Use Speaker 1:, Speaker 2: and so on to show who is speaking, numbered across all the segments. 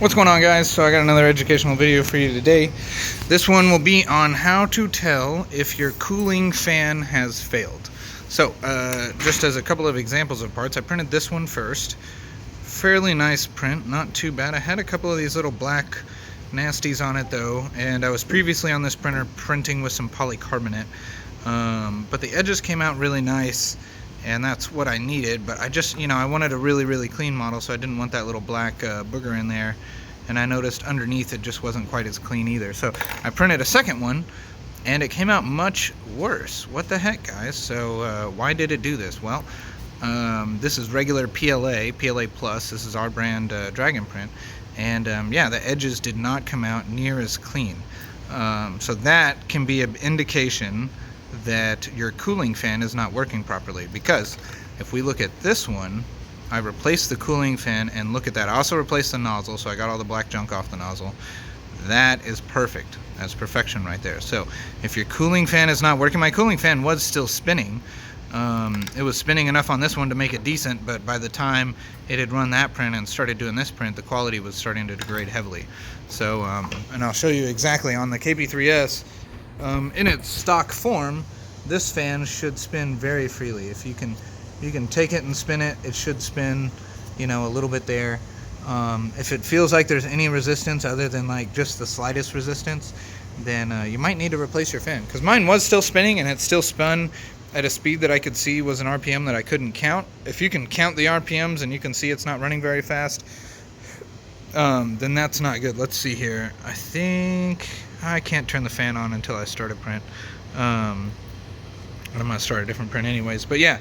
Speaker 1: What's going on, guys? So I got another educational video for you today. This one will be on how to tell if your cooling fan has failed. So just as a couple of examples of parts, I printed this one first. Fairly nice print, not too bad. I had a couple of these little black nasties on it though, and I was previously on this printer printing with some polycarbonate, but the edges came out really nice, and that's what I needed. But I just, I wanted a really clean model, so I didn't want that little black booger in there. And I noticed underneath it just wasn't quite as clean either. So I printed a second one, and it came out much worse. What the heck, guys? So why did it do this? Well, this is regular PLA Plus. This is our brand Dragon Print. And yeah, the edges did not come out near as clean. So that can be an indication that your cooling fan is not working properly, because if we look at this one, I replaced the cooling fan, and look at that. I also replaced the nozzle, so I got all the black junk off the nozzle. That is perfect. That's perfection right there. So if your cooling fan is not working, my cooling fan was still spinning. It was spinning enough on this one to make it decent, but by the time it had run that print and started doing this print, the quality was starting to degrade heavily. So and I'll show you exactly on the KP3S. In its stock form, this fan should spin very freely. If you can take it and spin it, it should spin, a little bit there. If it feels like there's any resistance other than like just the slightest resistance, then you might need to replace your fan, because mine was still spinning, and it still spun at a speed that I could see was an RPM that I couldn't count. If you can count the RPMs and you can see it's not running very fast, then that's not good. Let's see here. I think I can't turn the fan on until I start a print. I'm going to start a different print anyways. But yeah,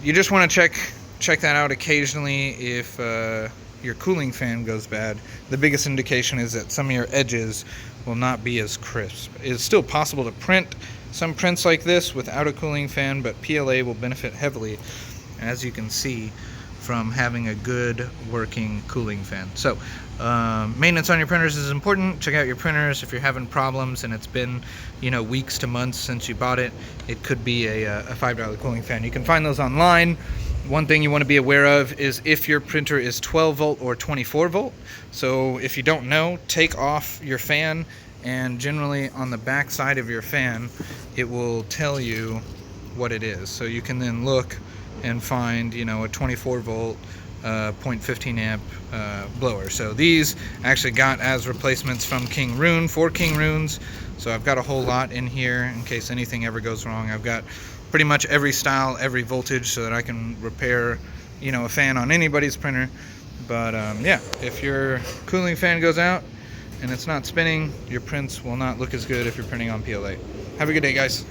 Speaker 1: you just want to check that out occasionally if your cooling fan goes bad. The biggest indication is that some of your edges will not be as crisp. It's still possible to print some prints like this without a cooling fan, but PLA will benefit heavily, as you can see, from having a good working cooling fan. So maintenance on your printers is important. Check out your printers. If you're having problems and it's been weeks to months since you bought it, it could be a $5 cooling fan. You can find those online. One thing you want to be aware of is if your printer is 12 volt or 24 volt. So if you don't know, take off your fan, and generally on the back side of your fan it will tell you what it is. So you can then look and find a 24 volt 0.15 amp blower. So these actually got as replacements from King Rune, 4 King Runes. So I've got a whole lot in here in case anything ever goes wrong. I've got pretty much every style, every voltage, so that I can repair a fan on anybody's printer. But yeah, if your cooling fan goes out and it's not spinning, your prints will not look as good if you're printing on PLA. Have a good day, guys.